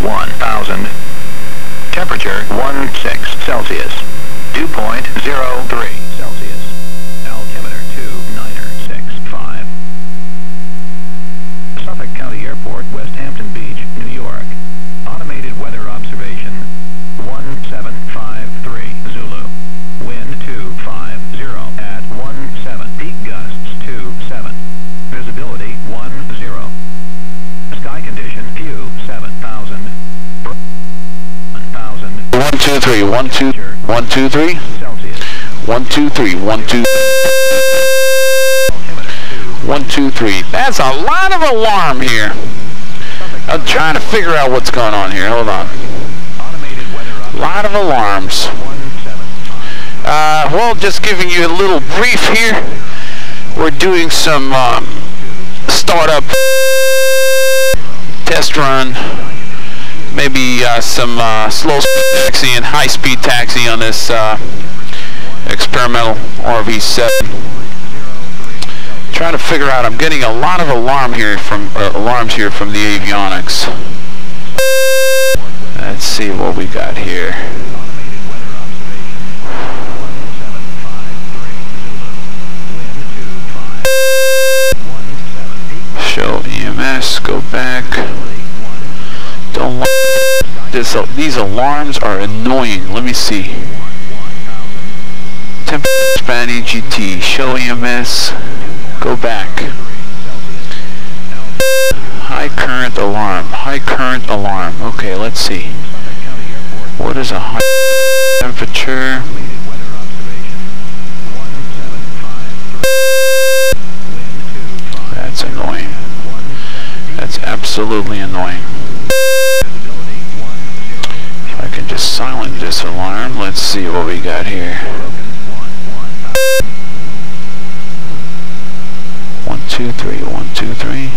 1000. Temperature 16 Celsius. Dew point 03 Celsius. Altimeter 2965. Suffolk County Airport, West Hampton Beach, New York. Automated weather observation 1753 Zulu. Wind 250 at 17. Peak gusts 27. Visibility 10. Sky condition few 7000. 1 2 3 1 2 1 2 3 1 2 3 1 2 1 2 3. That's a lot of alarm here. I'm trying to figure out what's going on here. Hold on. A lot of alarms. Well, just giving you a little brief here. We're doing some startup test run. Maybe some slow taxi and high-speed taxi on this experimental RV7. Trying to figure out. I'm getting a lot of alarms here from the avionics. Let's see what we got here. Show EMS. Go back. Don't like this. These alarms are annoying. Let me see. Temperature span EGT. Show EMS. Go back. High current alarm. High current alarm. Okay, let's see. What is a high temperature? That's annoying. That's absolutely annoying. If I can just silence this alarm, let's see what we got here. 1 2 3 1 2 3.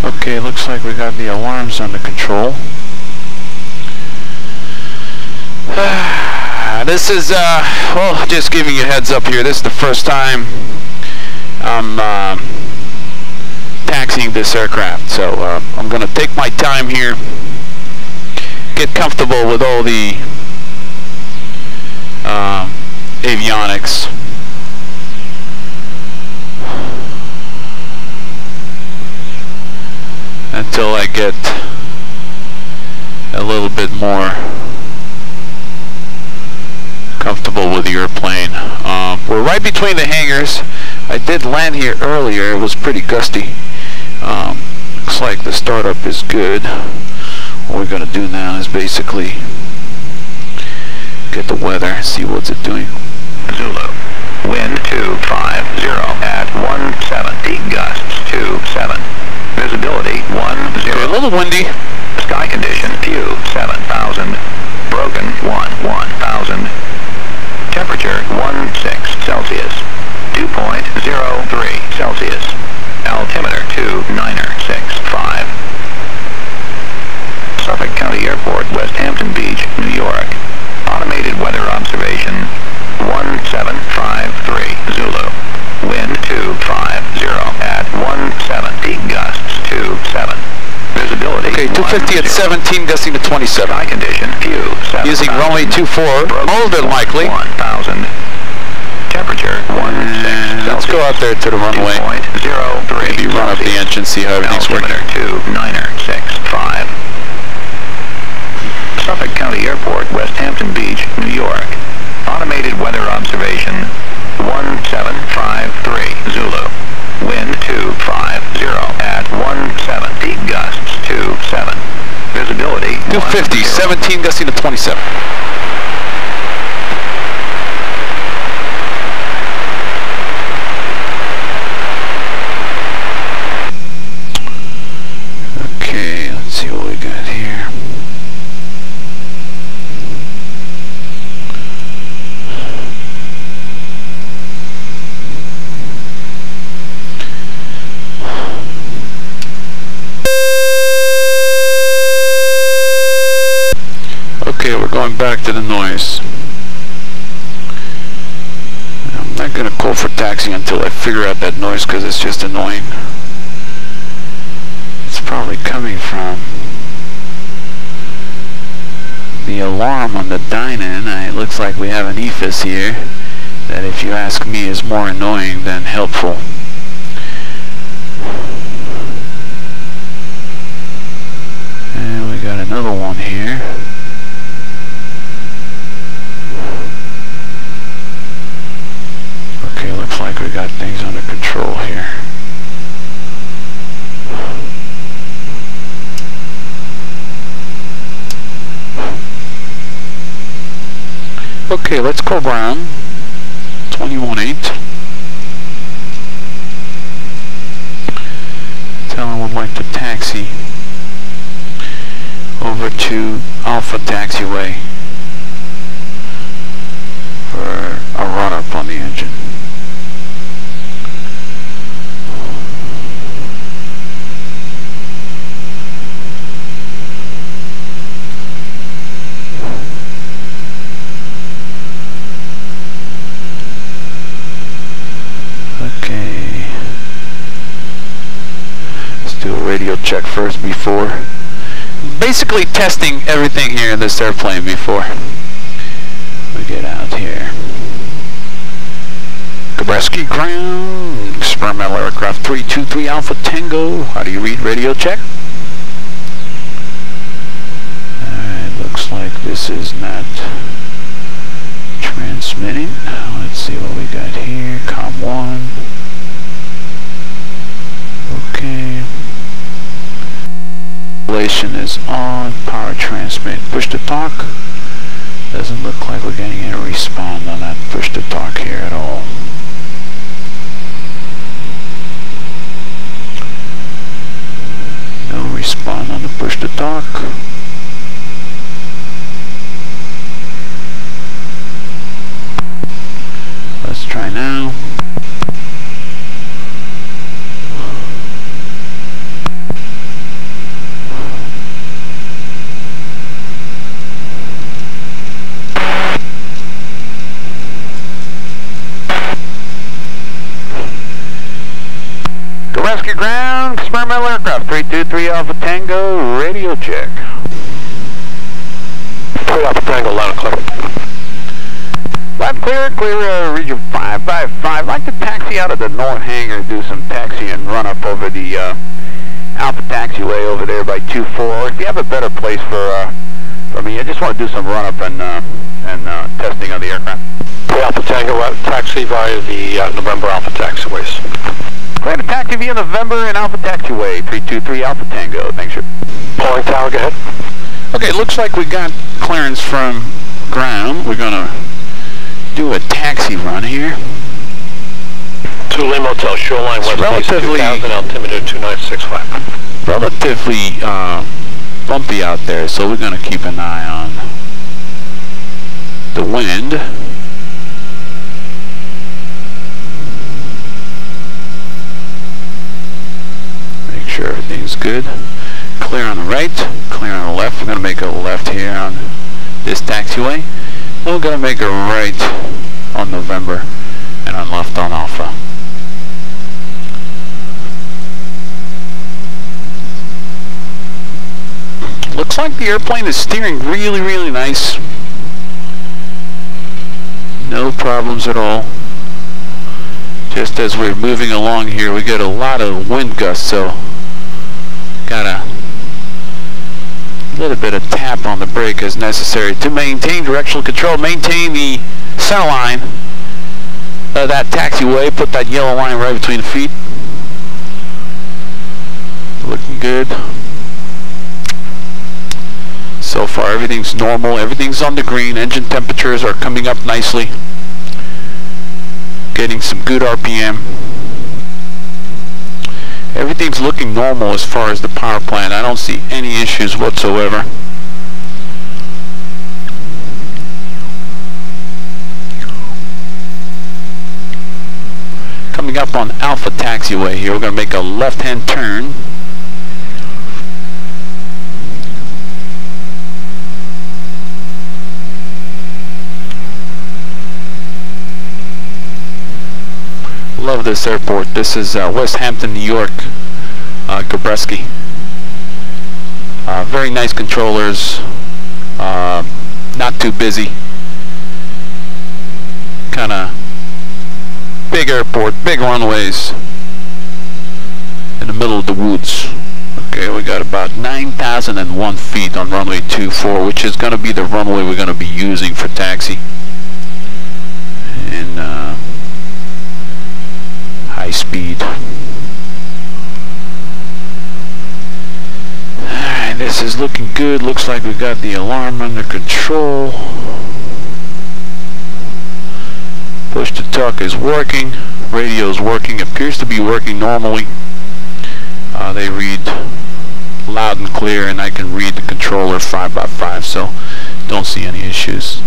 Okay, looks like we got the alarms under control. This is, well, just giving you a heads up here. This is the first time I'm taxiing this aircraft. So I'm going to take my time here, get comfortable with all the avionics. Until I get a little bit more comfortable with the airplane. We're right between the hangars. I did land here earlier. It was pretty gusty. Looks like the startup is good. What we're going to do now is basically get the weather, see what's it doing. Zulu. Wind 250 at 17. Peak gusts 27. Visibility 10. Okay, a little windy. Sky condition few 7000. Broken 1000. Temperature 16 Celsius. Dew point 03 Celsius. Altimeter 2965. Suffolk County Airport, West Hampton Beach, New York. Automated weather observation 1753 Zulu. Wind 250 at 17. Peak gusts 27. Visibility. Okay, 250 at 17, gusting to 27. Sky condition few 7,000. Using runway 24, more than likely. 1000. Temperature 16. Let's go out there to the runway. 2.03. Maybe run up the engine, see how everything's working. Altimeter 2965. Suffolk County Airport, West Hampton Beach, New York. Automated weather observation 250, 17 gusting to 27. Okay, let's see what we got here. Okay, we're going back to the noise. I'm not going to call for taxi until I figure out that noise because it's just annoying. It's probably coming from the alarm on the dine-in. It looks like we have an EFIS here that, if you ask me, is more annoying than helpful. And we got another one here. Okay, looks like we got things under control here. Okay, let's call Brown. 21-8. Tell him we'd like to taxi over to Alpha Taxiway for a run-up on the engine. Okay. Let's do a radio check first before. Basically testing everything here in this airplane before we get out here. Nebraska ground, experimental aircraft 323 Alpha Tango. How do you read radio check? It looks like this is not transmitting. Let's see what we got here. COM 1. Okay. Relation is on. Power transmit. Push to talk. Doesn't look like we're getting any respond on that push to talk here at all. No respond on the push to talk. Let's try now. Rescue ground, experimental aircraft 323 Alpha Tango, radio check. 3 Alpha Tango, loud and clear. Loud clear, region 555. I'd like to taxi out of the north hangar, do some taxi and run up over the Alpha Taxiway over there by 24. If you have a better place for me, I just want to do some run up and testing of the aircraft. 3 Alpha Tango, taxi via the November Alpha Taxiways. Plan to taxi via November and Alpha Taxiway, 323 Alpha Tango. Thanks, sir. Pulling tower, go ahead. Okay, it looks like we got clearance from ground. We're going to do a taxi run here. 2 Lima Hotel, Shoreline West Base 2000, altimeter 2965. Relatively bumpy out there, so we're going to keep an eye on the wind. Sure everything's good. Clear on the right, clear on the left. We're going to make a left here on this taxiway. We're going to make a right on November and on left on Alpha. Looks like the airplane is steering really, really nice. No problems at all. Just as we're moving along here, we get a lot of wind gusts, so got a little bit of tap on the brake as necessary to maintain directional control, maintain the center line of that taxiway, put that yellow line right between the feet. Looking good. So far everything's normal, everything's on the green, engine temperatures are coming up nicely. Getting some good RPM. Everything's looking normal as far as the power plant. I don't see any issues whatsoever. Coming up on Alpha Taxiway here, we're going to make a left-hand turn. Love this airport. This is West Hampton, New York, Gabreski. Very nice controllers, not too busy. Kind of big airport, big runways in the middle of the woods. Okay, we got about 9,001 feet on runway 24, which is going to be the runway we're going to be using for taxi. And high speed. Alright, this is looking good. Looks like we got the alarm under control. Push to talk is working. Radio is working. Appears to be working normally. They read loud and clear, and I can read the controller 5x5, so don't see any issues.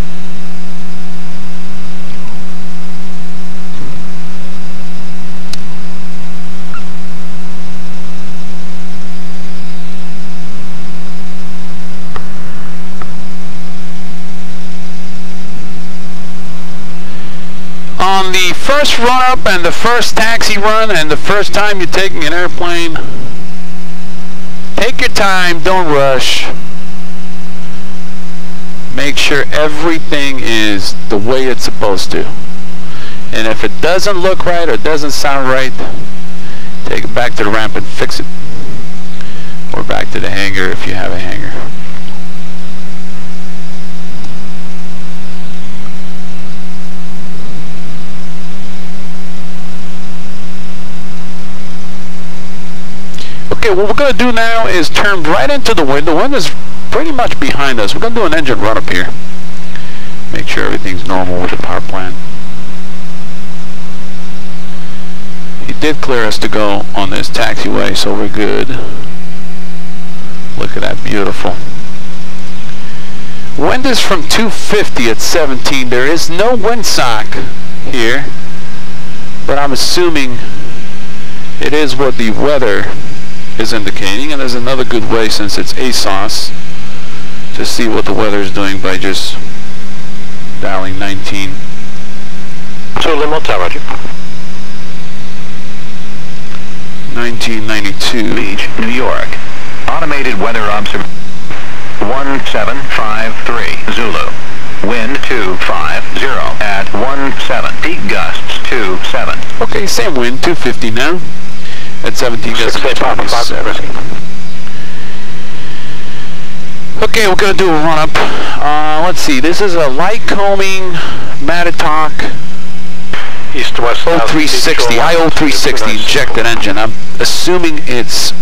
On the first run-up and the first taxi run and the first time you're taking an airplane, take your time, don't rush. Make sure everything is the way it's supposed to. And if it doesn't look right or doesn't sound right, take it back to the ramp and fix it. Or back to the hangar if you have a hangar. Okay, what we're going to do now is turn right into the wind. The wind is pretty much behind us. We're going to do an engine run up here. Make sure everything's normal with the power plant. He did clear us to go on this taxiway, so we're good. Look at that, beautiful. Wind is from 250 at 17. There is no windsock here, but I'm assuming it is what the weather is indicating, and there's another good way, since it's ASOS, to see what the weather is doing by just dialing 19. So limo Roger. 1992. Beach, New York. Automated weather observation 1753 Zulu. Wind 250 at 17. Peak gusts 27. Okay, same wind, 250 now. At 17 gusts 27. Okay, we're going to do a run-up. Let's see, this is a Lycoming Matitoc East-west 0360, I-0360 injected engine. I'm assuming it's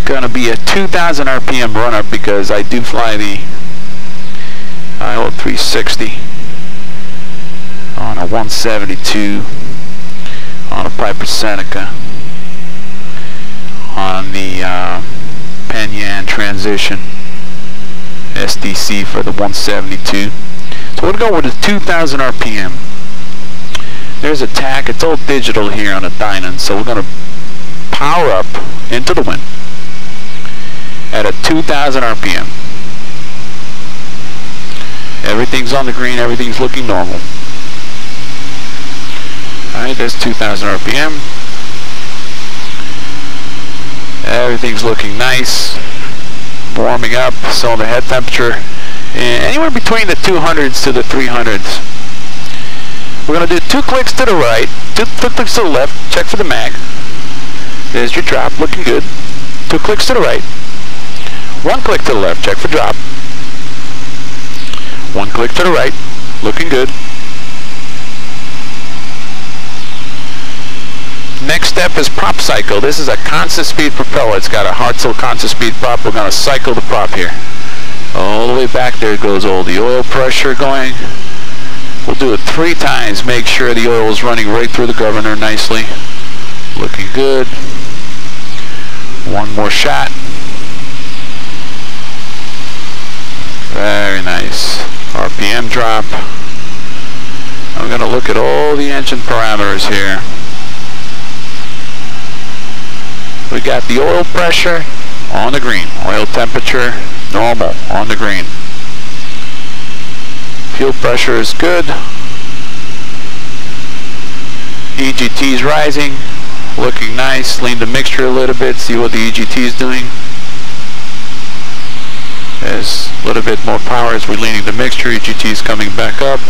going to be a 2,000 RPM run-up because I do fly the I-0360 on a 172 on a Piper Seneca on the Panyan transition SDC for the 172. So we're going to go with a 2,000 RPM. There's a tack. It's all digital here on a Dynon, so we're going to power up into the wind at a 2,000 RPM. Everything's on the green. Everything's looking normal. Alright, there's 2,000 RPM. Everything's looking nice. Warming up, so the head temperature anywhere between the 200s to the 300s. We're going to do 2 clicks to the right, 2 clicks to the left, check for the mag. There's your drop, looking good. 2 clicks to the right, 1 click to the left, check for drop. 1 click to the right, looking good. Next step is prop cycle. This is a constant speed propeller. It's got a Hartzell constant speed prop. We're going to cycle the prop here. All the way back there goes all the oil pressure going. We'll do it 3 times. Make sure the oil is running right through the governor nicely. Looking good. One more shot. Very nice. RPM drop. I'm going to look at all the engine parameters here. We got the oil pressure on the green. Oil temperature normal on the green. Fuel pressure is good. EGT is rising. Looking nice. Lean the mixture a little bit. See what the EGT is doing. There's a little bit more power as we're leaning the mixture. EGT is coming back up.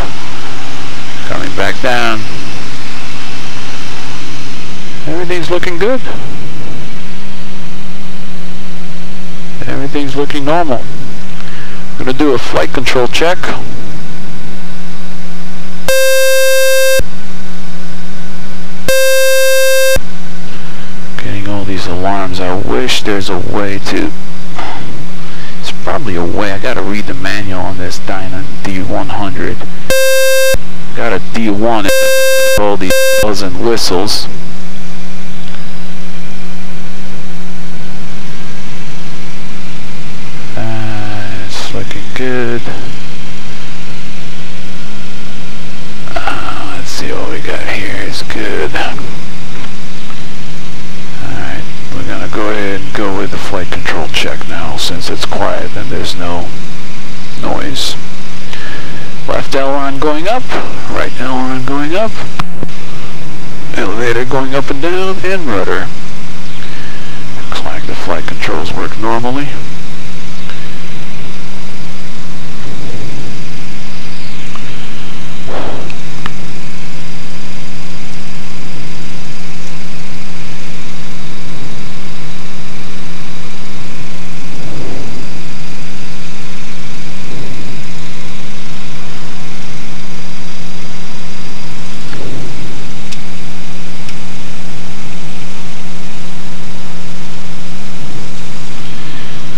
Coming back down. Everything's looking good. Everything's looking normal. I'm going to do a flight control check. Getting all these alarms. I wish there's a way to... There's probably a way. I got to read the manual on this Dyna D100. Got a D1 and all these bells and whistles. It's looking good. Let's see what we got here. It's good. Alright, we're going to go ahead and go with the flight control check now. Since it's quiet and there's no noise. Left aileron going up, right aileron going up, elevator going up and down, and rudder. Looks like the flight controls work normally.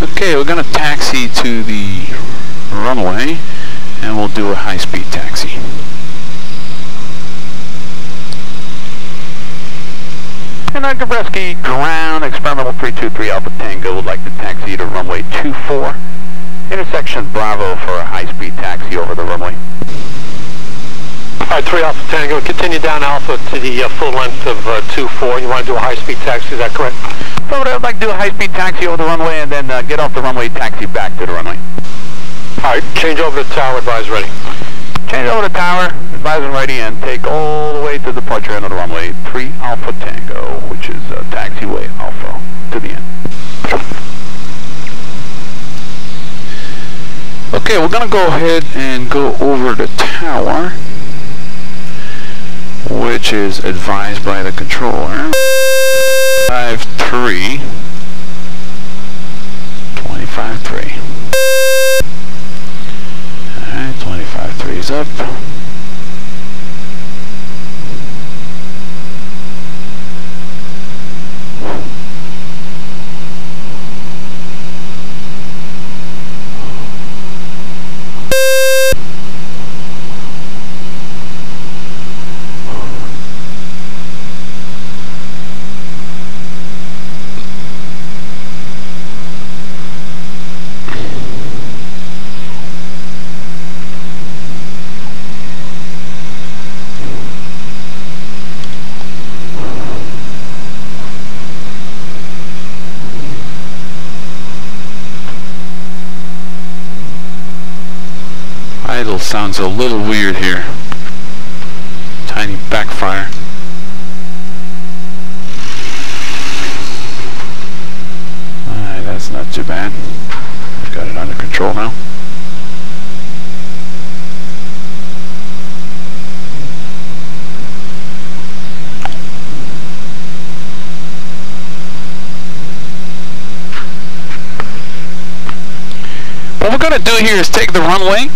Okay, we're going to taxi to the runway and we'll do a high-speed taxi. And Gabreski, ground, experimental 323 Alpha Tango would like to taxi to runway 24, intersection Bravo for a high-speed taxi over the runway. Alright, 3 Alpha Tango, continue down Alpha to the full length of 24. You want to do a high-speed taxi, is that correct? So I'd like to do a high-speed taxi over the runway and then get off the runway, taxi back to the runway. Alright, change over to tower, advise ready. Change over to tower, advise ready, and take all the way to the departure end of the runway, 3 Alpha Tango, which is taxiway Alpha to the end. Okay, we're going to go ahead and go over the tower, which is advised by the controller. 25-3. 25-3. Alright, 25-3 is up. Idle sounds a little weird here. Tiny backfire. Alright, that's not too bad. I've got it under control now. What we're going to do here is take the runway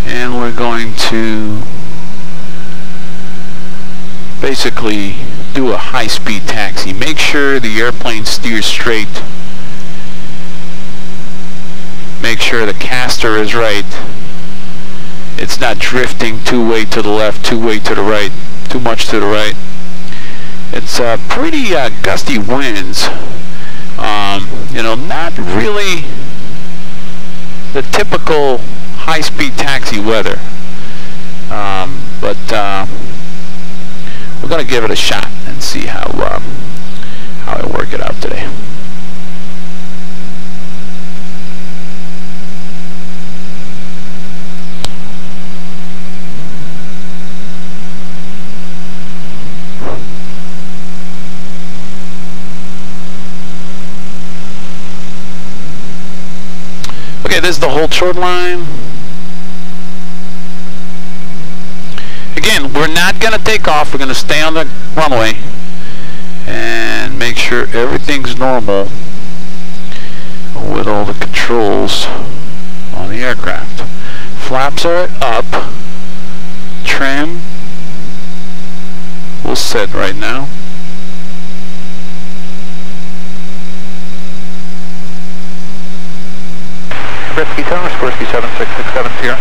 and we're going to basically do a high-speed taxi. Make sure the airplane steers straight. Make sure the caster is right. It's not drifting two-way to the left, two-way to the right, too much to the right. It's pretty gusty winds. You know, not really the typical high-speed taxi weather. But we're going to give it a shot and see how I work it out today. Okay, this is the hold short line. Again, we're not going to take off. We're going to stay on the runway and make sure everything's normal with all the controls on the aircraft. Flaps are up. Trim will set right now. Risky Towers, Risky 76670.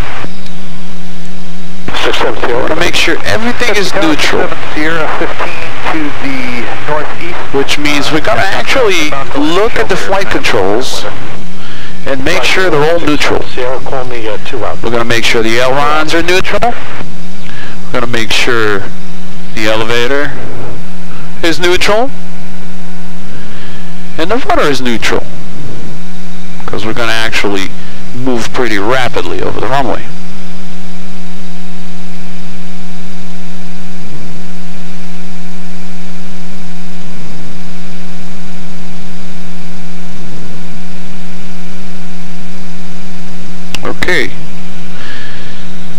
670. I want to make sure everything is neutral. 15 to the northeast. Which means we got to actually look at the flight controls and make sure they're all neutral. We're going to make sure the ailerons are neutral. We're going to make sure the elevator is neutral. And the rudder is neutral. Because we're going to actually move pretty rapidly over the runway. Okay,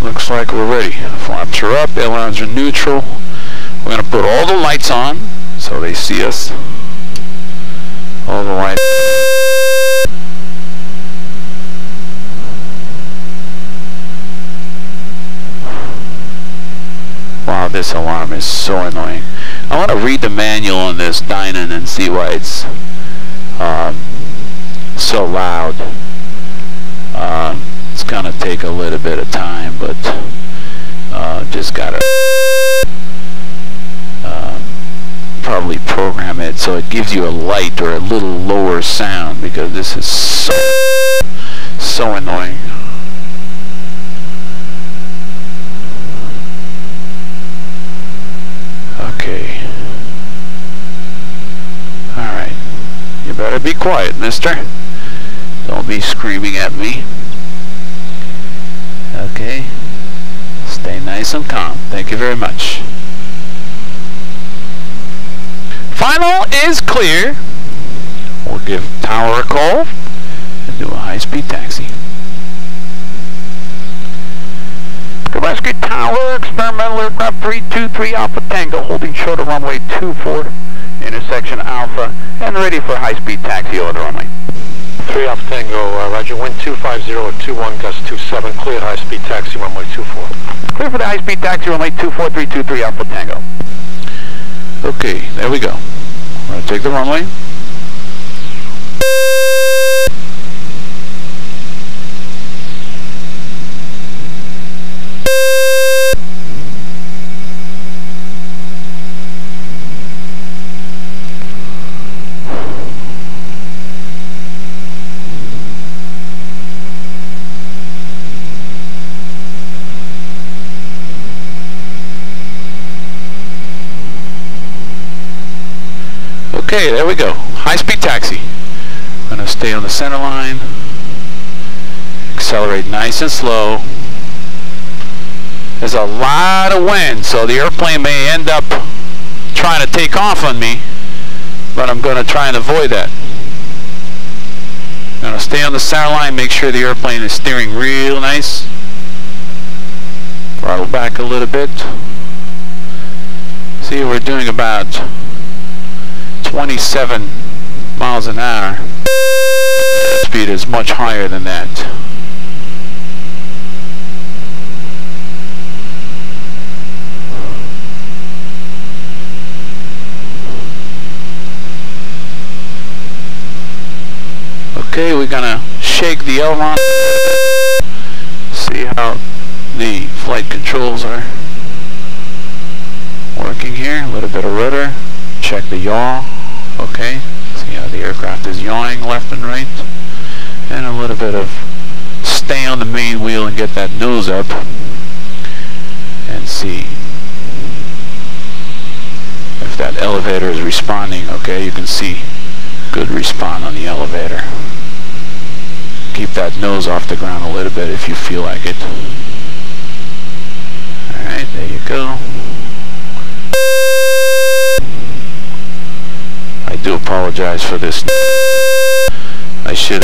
looks like we're ready. Flaps are up, ailerons are neutral. We're going to put all the lights on so they see us. All the lights. Wow, this alarm is so annoying. I want to read the manual on this Dynon and see why it's so loud. It's gonna take a little bit of time, but just gotta probably program it so it gives you a light or a little lower sound, because this is so annoying. Okay. Alright. You better be quiet, mister. Don't be screaming at me. Okay. Stay nice and calm. Thank you very much. Final is clear. We'll give tower a call and do a high-speed taxi. Rescue Tower, experimental aircraft 323 Alpha Tango, holding short of runway 24, intersection Alpha, and ready for high-speed taxi over the runway. 3 Alpha Tango, roger, wind 25021, gust 27, cleared high-speed taxi, runway 24. Clear for the high-speed taxi, runway 24323 Alpha Tango. Okay, there we go. We're going to take the runway. Okay, there we go. High-speed taxi. We're going to stay on the center line. Accelerate nice and slow. There's a lot of wind, so the airplane may end up trying to take off on me, but I'm going to try and avoid that. I'm going to stay on the center line, make sure the airplane is steering real nice. Throttle back a little bit. See, we're doing about 27 miles an hour. Speed is much higher than that. Okay, we're gonna shake the aileron, see how the flight controls are working here. A little bit of rudder, check the yaw. Okay, see how the aircraft is yawing left and right, and a little bit of stay on the main wheel and get that nose up and see if that elevator is responding. Okay, you can see good response on the elevator. Keep that nose off the ground a little bit if you feel like it. Alright, there you go. I do apologize for this. I should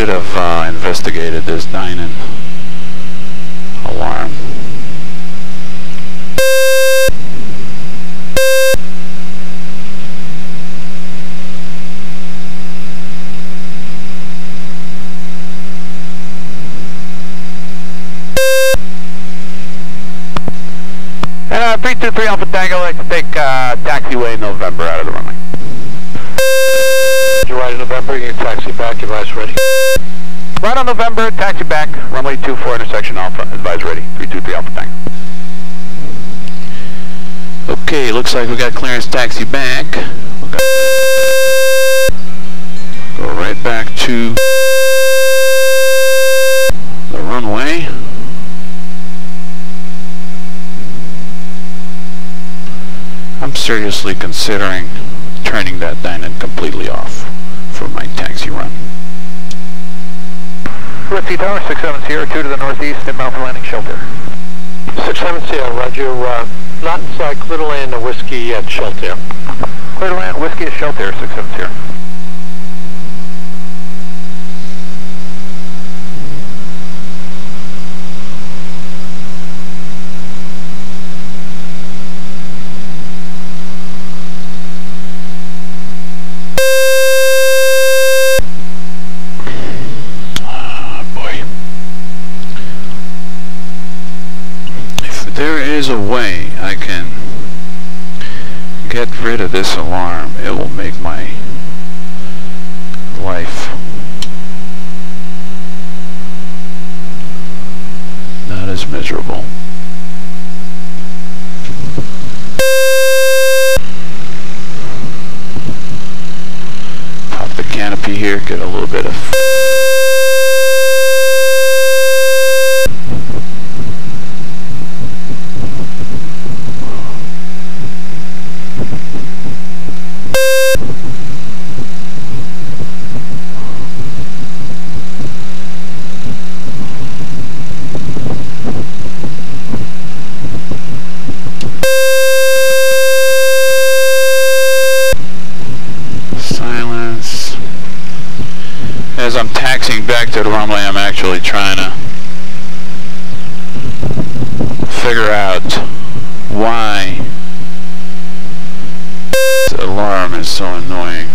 have investigated this dining alarm. And 323 Alpha Tango, I'd like to take taxiway November out of the runway. You're right in November, you can taxi back, advise ready. Right on November, taxi back, runway 24 intersection Alpha, advise ready, 323 Alpha Tango. Okay, looks like we got clearance taxi back. Go right back to the runway. I'm seriously considering turning that dyno completely off for my taxi run. Whiskey Tower 670, 2 to the northeast, inbound for landing shelter. 670, roger, not inside, clear to land, whiskey at shelter. Clear to land, whiskey at shelter, 670. There is a way I can get rid of this alarm. It will make my life not as miserable. Pop the canopy here, get a little bit of silence. As I'm taxiing back to the runway, I'm actually trying to figure out why the alarm is so annoying.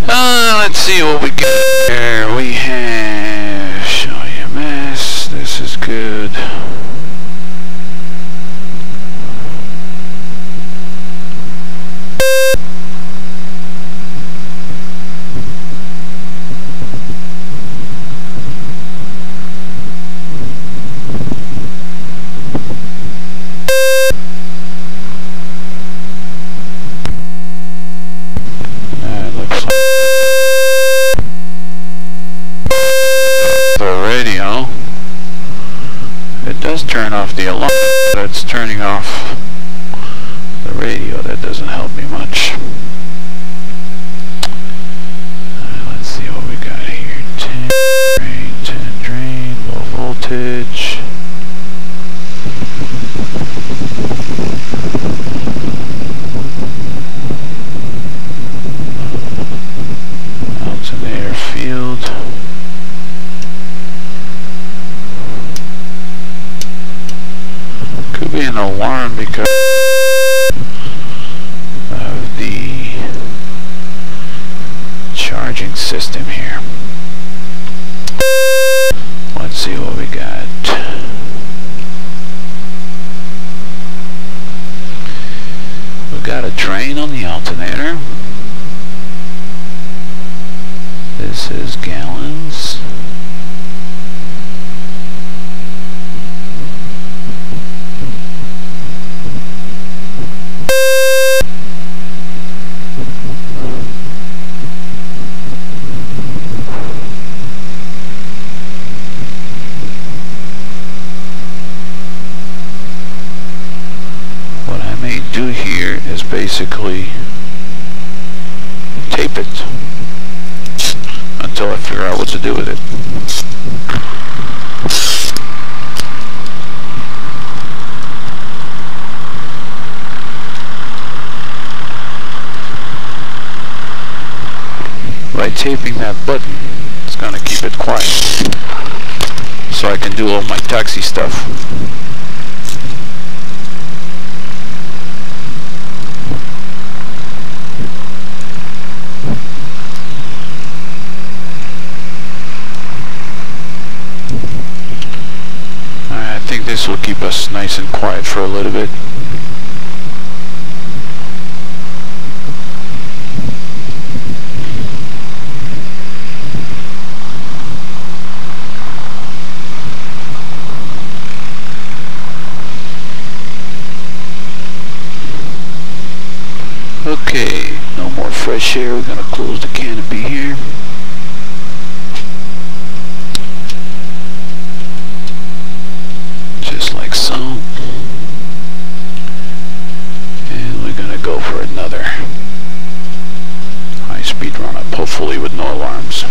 Let's see what we got here. We have show you mess. This is good. Turn off the alarm, but it's turning off the radio. That doesn't help me much. Let's see what we got here. 10 drain, low voltage. Out in the airfield. Could be an alarm because of the charging system here. Let's see what we got. got a drain on the alternator. This is gallons. What I may do here is basically tape it until I figure out what to do with it. By taping that button, it's going to keep it quiet so I can do all my taxi stuff. I think this will keep us nice and quiet for a little bit. Okay, no more fresh air. We're going to close the canopy here. Just like so. And we're going to go for another high-speed run-up, hopefully with no alarms.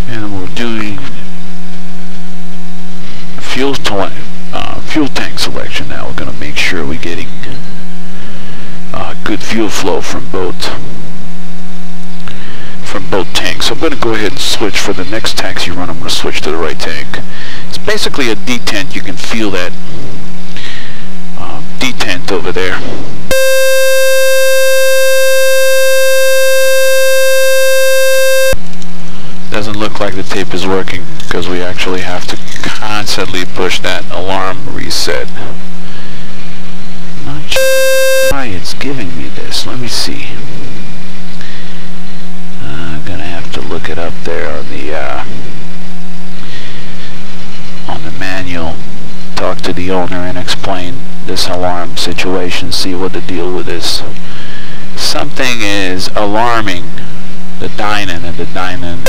And we're doing fuel tank selection now. We're going to make sure we're getting good fuel flow from both tanks. So I'm going to go ahead and switch for the next taxi run. I'm going to switch to the right tank. It's basically a detent. You can feel that detent over there. Doesn't look like the tape is working because we actually have to constantly push that alarm reset. Not sure why it's giving me this. Let me see. I'm gonna have to look it up there on the manual. Talk to the owner and explain this alarm situation. See what the deal with this. Something is alarming the dynon, and the dynon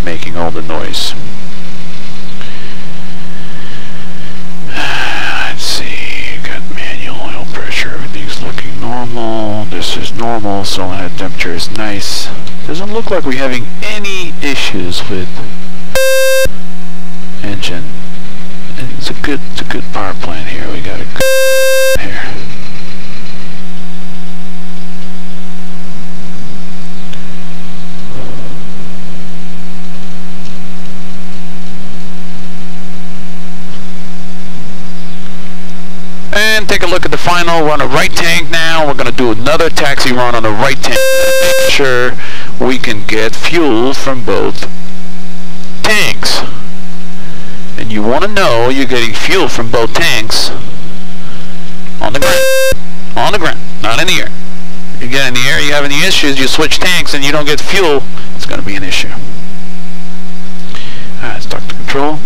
making all the noise. Let's see, got manual oil pressure, everything's looking normal. This is normal, so head temperature is nice. Doesn't look like we're having any issues with engine. It's a good power plant here. We got a good here. And take a look at the final. We're on the right tank now. We're going to do another taxi run on the right tank. Make sure we can get fuel from both tanks. And you want to know you're getting fuel from both tanks on the ground. On the ground, not in the air. You get in the air, you have any issues, you switch tanks and you don't get fuel, it's going to be an issue. Alright, let's talk to control.